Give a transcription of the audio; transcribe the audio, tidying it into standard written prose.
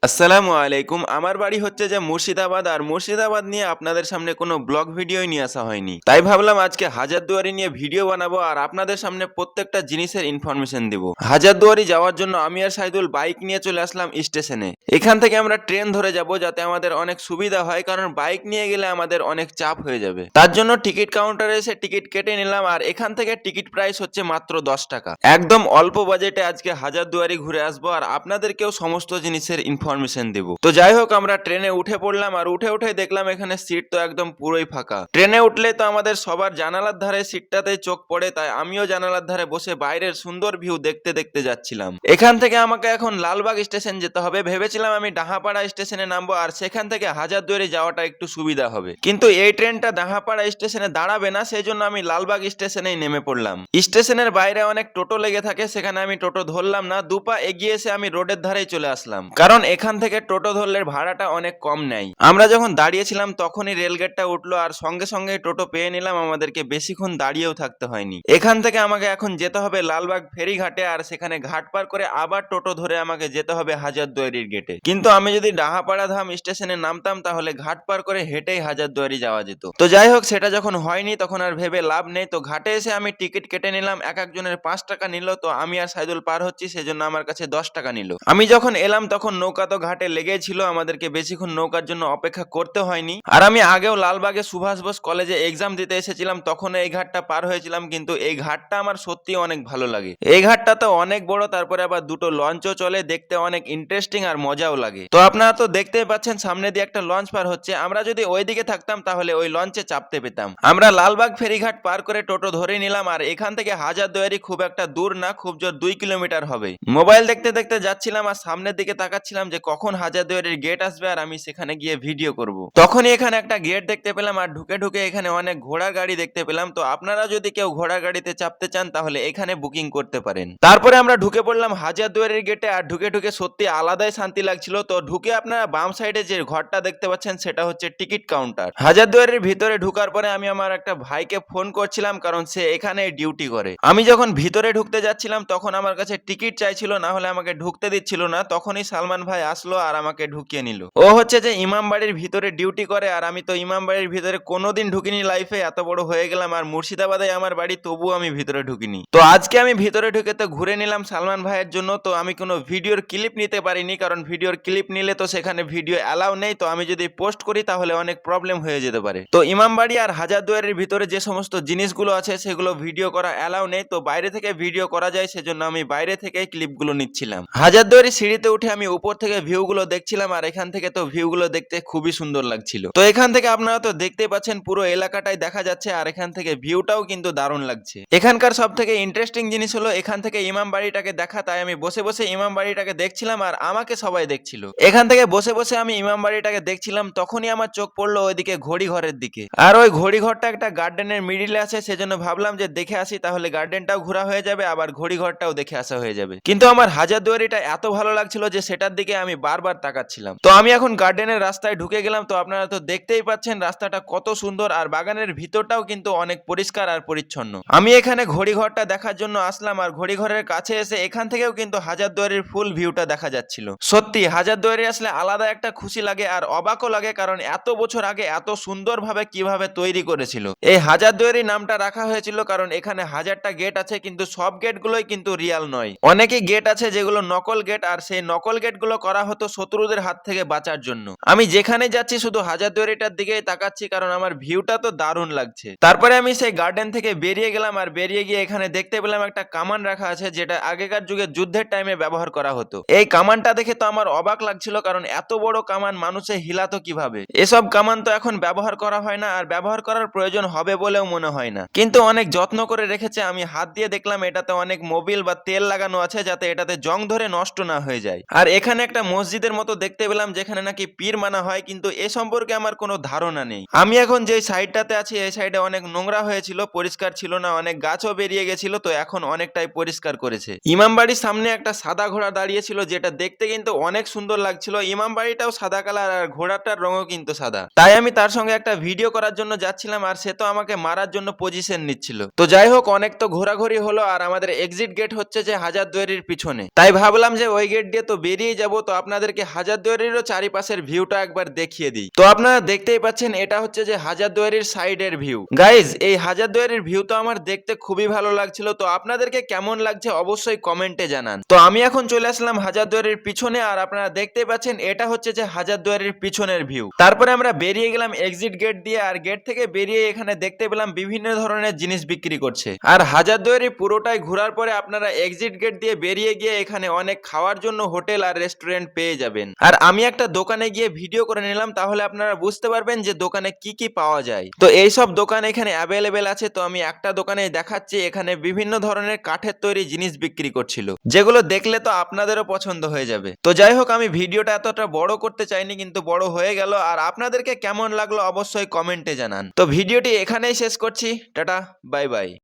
আসসালামু আলাইকুম। আমার বাড়ি হচ্ছে যে মুর্শিদাবাদ, আর মুর্শিদাবাদ নিয়ে আপনাদের সামনে কোনো ব্লগ ভিডিওই নিয়ে আসা হয়নি। তাই ভাবলাম আজকে হাজারদুয়ারি নিয়ে ভিডিও বানাবো আর আপনাদের সামনে প্রত্যেকটা জিনিসের ইনফরমেশন দেব। হাজারদুয়ারি যাওয়ার জন্য আমি আর সাইদুল বাইক নিয়ে চলে আসলাম স্টেশনে। এখান থেকে আমরা ট্রেন ধরে যাব যাতে আমাদের অনেক সুবিধা হয়, কারণ বাইক নিয়ে গেলে আমাদের অনেক চাপ হয়ে যাবে। তার জন্য টিকিট কাউন্টারে এসে টিকিট কেটে নিলাম, আর এখান থেকে টিকিট প্রাইস হচ্ছে মাত্র 10 টাকা। একদম অল্প বাজেটে আজকে হাজারদুয়ারি ঘুরে আসবো আর আপনাদেরকেও সমস্ত জিনিসের ইনফরমেশন দেব। তো যাই হোক, আমরা ট্রেনে উঠে পড়লাম আর উঠে দেখলাম এখানে সিট তো একদম পুরোই ফাঁকা। ট্রেনে উঠলে তো আমাদের সবার জানালার ধারে সিটটাতেই চোখ পড়ে, তাই আমিও জানালার ধারে বসে বাইরের সুন্দর ভিউ দেখতে দেখতে যাচ্ছিলাম। এখান থেকে আমাকে এখন লালবাগ স্টেশন যেতে হবে। ভেবেছিলাম আমি ডাহাপাড়া স্টেশনে নামবো আর সেখান থেকে হাজারদুয়ারি যাওয়াটা একটু সুবিধা হবে, কিন্তু এই ট্রেনটা ডাহাপাড়া স্টেশনে দাঁড়াবে না, সেই জন্য আমি লালবাগ স্টেশনেই নেমে পড়লাম। স্টেশনের বাইরে অনেক টোটো লেগে থাকে, সেখানে আমি টোটো ধরলাম না, দুপা এগিয়ে এসে আমি রোডের ধারেই চলে আসলাম, কারণ এখান থেকে টোটো ধরলে ভাড়াটা অনেক কম নেয়। আমরা যখন দাঁড়িয়েছিলাম তখনই রেলগেটটা উঠলো আর সঙ্গে সঙ্গে টোটো পেয়ে নিলাম, আমাদেরকে বেশিক্ষণ দাঁড়িয়েও থাকতে হয়নি। এখান থেকে আমাকে এখন যেতে হবে লালবাগ ফেরিঘাটে, আর সেখানে ঘাট পার করে আবার টোটো ধরে আমাকে যেতে হবে হাজারদুয়ারির গেটে। কিন্তু আমি যদি ডাহাপাড়া ধাম স্টেশনে নামতাম তাহলে ঘাট পার করে হেঁটেই হাজারদুয়ারি যাওয়া যেত। তো যাই হোক, সেটা যখন হয়নি তখন আর ভেবে লাভ নেই। তো ঘাটে এসে আমি টিকিট কেটে নিলাম, এক একজনের 5 টাকা নিল। তো আমি আর সাইদুল পার হচ্ছি, সেজন্য আমার কাছে 10 টাকা নিল। আমি যখন এলাম তখন নৌকা তো ঘাটে লেগেই ছিল, আমাদেরকে বেশিক্ষণ নৌকার জন্য অপেক্ষা করতে হয়নি। আর আমি আগেও লালবাগে সুভাষ বোস কলেজে এক্সাম দিতে এসেছিলাম, তখন এই ঘাটটা পার হয়েছিলাম, কিন্তু এই ঘাটটা আমার সত্যি অনেক ভালো লাগে। এই ঘাটটা তো অনেক বড়, তারপরে আবার দুটো লঞ্চও চলে, দেখতে অনেক ইন্টারেস্টিং আর মজাও লাগে। তো আপনারা তো দেখতেই পাচ্ছেন সামনে দিয়ে একটা লঞ্চ পার হচ্ছে। আমরা যদি ওইদিকে থাকতাম তাহলে ওই লঞ্চে চাপতে পেতাম। আমরা লালবাগ ফেরিঘাট পার করে টোটো ধরে নিলাম, আর এখান থেকে হাজারদুয়ারি খুব একটা দূর না, খুব জোর 2 কিলোমিটার হবে। মোবাইল দেখতে দেখতে যাচ্ছিলাম আর সামনের দিকে তাকাচ্ছিলাম যে কখন হাজারদুয়ারির গেট আসবে আর আমি সেখানে গিয়ে ভিডিও করব। তখনই এখানে একটা গেট দেখতে পেলাম আর ঢুকে ঢুকে এখানে অনেক ঘোড়ার গাড়ি দেখতে পেলাম। তো আপনারা যদি কেউ ঘোড়ার গাড়িতে চাপতে চান তাহলে এখানে বুকিং করতে পারেন। তারপরে আমরা ঢুকে পড়লাম হাজারদুয়ারির গেটে, আর ঢুকে ঢুকে সত্যি আলাদাই শান্তি লাগছিল। তো ঢুকে আপনারা বাম সাইডে যে ঘরটা দেখতে পাচ্ছেন সেটা হচ্ছে টিকিট কাউন্টার। হাজারদুয়ারির ভিতরে ঢুকার পরে আমি আমার একটা ভাইকে ফোন করছিলাম, কারণ সে এখানে ডিউটি করে। আমি যখন ভিতরে ঢুকতে যাচ্ছিলাম তখন আমার কাছে টিকিট চাইছিল, না হলে আমাকে ঢুকতে দিচ্ছিল না। তখনই সালমান ভাই আসলো আর আমাকে ঢুকিয়ে নিল। ও হচ্ছে যে ইমামবাড়ির ভিতরে ডিউটি করে, আর আমি তো ইমামবাড়ির ভিতরে কোনোদিন ঢুকিনি লাইফে। এত বড় হয়ে গেলাম আর মুর্শিদাবাদে আমার বাড়ি, তবুও আমি ভিতরে ঢুকিনি। তো আজকে আমি ভিতরে ঢুকে তো ঘুরে নিলাম সালমান ভাইয়ের জন্য। তো আমি কোনো ভিডিওর ক্লিপ নিতে পারিনি, কারণ ভিডিওর ক্লিপ নিলে তো সেখানে ভিডিও অ্যালাউ নেই। তো আমি যদি পোস্ট করি তাহলে অনেক প্রবলেম হয়ে যেতে পারে। তো ইমামবাড়ি আর হাজারদুয়ারির ভিতরে যে সমস্ত জিনিসগুলো আছে সেগুলো ভিডিও করা অ্যালাউ নেই, তো বাইরে থেকে ভিডিও করা যায়, সেজন্য আমি বাইরে থেকে ক্লিপগুলো নিচ্ছিলাম। হাজারদুয়ারি সিঁড়িতে উঠে আমি উপর থেকে ভিউগুলো দেখছিলাম, আর এখান থেকে তো ভিউগুলো দেখতে খুবই সুন্দর লাগছিল। তো এখান থেকে আপনারা তো দেখতেই পাচ্ছেন পুরো এলাকাটাই দেখা যাচ্ছে, আর এখান থেকে ভিউটাও কিন্তু দারুণ লাগছে। এখানকার সব থেকে ইন্টারেস্টিং জিনিস হলো এখান থেকে ইমামবাড়িটাকে দেখা, তাই আমি বসে বসে ইমামবাড়িটাকে দেখছিলাম আর আমাকে সবাই দেখছিল। এখান থেকে বসে বসে আমি ইমামবাড়িটাকে দেখছিলাম, তখনই আমার চোখ পড়লো ওইদিকে ঘড়ি ঘরের দিকে। আর ওই ঘড়ি ঘরটা একটা গার্ডেনের মিডিলে আছে, সেজন্য ভাবলাম যে দেখে আসি, তাহলে গার্ডেনটাও ঘোরা হয়ে যাবে আবার ঘড়ি ঘরটাও দেখে আসা হয়ে যাবে। কিন্তু আমার হাজারদুয়ারিটা এত ভালো লাগছিল যে সেটার দিকে আমি বারবার তাকাচ্ছিলাম। তো আমি এখন গার্ডেনের রাস্তায় ঢুকে গেলাম। তো আপনারা তো দেখতেই পাচ্ছেন রাস্তাটা কত সুন্দর, আর বাগানের ভিতরটাও কিন্তু অনেক পরিষ্কার আর পরিচ্ছন্ন। আমি এখানে ঘড়ি ঘরটা দেখার জন্য আসলাম, আর ঘড়ি ঘরের কাছে এসে এখান থেকেও কিন্তু হাজারদুয়ারির ফুল ভিউটা দেখা যাচ্ছিল। সত্যি হাজারদুয়ারি আসলে আলাদা একটা খুশি লাগে আর অবাকও লাগে, কারণ এত বছর আগে এত সুন্দরভাবে কিভাবে তৈরি করেছিল। এই হাজারদুয়ারি নামটা রাখা হয়েছিল কারণ এখানে 1000টা গেট আছে, কিন্তু সব গেটগুলোই কিন্তু রিয়াল নয়। অনেকই গেট আছে যেগুলো নকল গেট, আর সেই নকল গেটগুলো করা হতো শত্রুদের হাত থেকে বাঁচার জন্য। আমি যেখানে যাচ্ছি শুধু হাজারদুয়ারিটার দিকেই তাকাচ্ছি, কারণ আমার ভিউটা তো দারুণ লাগছে। তারপরে আমি সেই গার্ডেন থেকে বেরিয়ে গেলাম, আর বেরিয়ে গিয়ে এখানে দেখতে পেলাম একটা কামান রাখা আছে, যেটা আগেকার যুগে যুদ্ধের টাইমে ব্যবহার করা হতো। এই কামানটা দেখে তো আমার অবাক লাগছিল, কারণ এত বড় কামান মানুষে হিলাতো কিভাবে। এসব কামান তো এখন ব্যবহার করা হয় না, আর ব্যবহার করার প্রয়োজন হবে বলেও মনে হয় না, কিন্তু অনেক যত্ন করে রেখেছে। আমি হাত দিয়ে দেখলাম এটাতে অনেক মোবিল বা তেল লাগানো আছে, যাতে এটাতে জং ধরে নষ্ট না হয়ে যায়। আর এখানে একটা মসজিদের মতো দেখতে পেলাম, যেখানে নাকি পীর মানা হয়, কিন্তু এ সম্পর্কে আমার কোনো ধারণা নেই। আমি এখন যে সাইডটাতে আছি এই সাইডে অনেক নোংরা হয়েছিল, পরিষ্কার ছিল না, অনেক গাছও বেরিয়ে গেছিল। তো এখন অনেকটাই পরিষ্কার করেছে। ইমামবাড়ির সামনে একটা সাদা ঘোড়া দাঁড়িয়ে ছিল, যেটা দেখতে কিন্তু অনেক সুন্দর লাগছিল। ইমামবাড়িটাও সাদা কালার আর ঘোড়াটার রঙও কিন্তু সাদা, তাই আমি তার সঙ্গে একটা ভিডিও করার জন্য যাচ্ছিলাম, আর সে তো আমাকে মারার জন্য পজিশন নিচ্ছিল। তো যাই হোক, অনেক তো ঘোরাঘুরি হলো, আর আমাদের এক্সিট গেট হচ্ছে যে হাজারদুয়ারির পিছনে, তাই ভাবলাম যে ওই গেট দিয়ে তো বেরিয়ে যাব। তো আপনাদেরকে হাজারদুয়ারিরও চারিপাশের ভিউটা একবার দেখিয়ে দিই। তো আপনারা দেখতেই পাচ্ছেন এটা হচ্ছে যে হাজারদুয়ারির সাইডের ভিউ। গাইজ এই হাজারদুয়ারির ভিউ তো আমার দেখতে খুবই ভালো লাগছিল, তো আপনাদেরকে কেমন লাগছে অবশ্যই কমেন্টে জানান। তো আমি এখন চলে আসলাম হাজারদুয়ারির পিছনে, আর আপনারা দেখতেই পাচ্ছেন এটা হচ্ছে যে হাজারদুয়ারির পিছনের ভিউ। তারপরে আমরা বেরিয়ে গেলাম এক্সিট গেট দিয়ে, আর গেট থেকে বেরিয়ে এখানে দেখতে পেলাম বিভিন্ন ধরনের জিনিস বিক্রি করছে। আর হাজারদুয়ারি পুরোটাই ঘোরার পরে আপনারা এক্সিট গেট দিয়ে বেরিয়ে গিয়ে এখানে অনেক খাওয়ার জন্য হোটেল আর রেস্টুরেন্ট পেয়ে যাবেন। আর আমি একটা দোকানে গিয়ে ভিডিও করে নিলাম, তাহলে আপনারা বুঝতে পারবেন যে দোকানে কি কি পাওয়া যায়। তো এইসব দোকান এখানে অ্যাভেলেবেল আছে। তো আমি একটা দোকানে দেখাচ্ছি, এখানে বিভিন্ন ধরনের কাঠের তৈরি জিনিস বিক্রি করছিল, যেগুলো দেখলে তো আপনাদেরও পছন্দ হয়ে যাবে। তো যাই হোক, আমি ভিডিওটা এতটা বড় করতে চাইনি, কিন্তু বড় হয়ে গেল। আর আপনাদেরকে কেমন লাগলো অবশ্যই কমেন্টে জানান। তো ভিডিওটি এখানেই শেষ করছি। Tata, bye bye.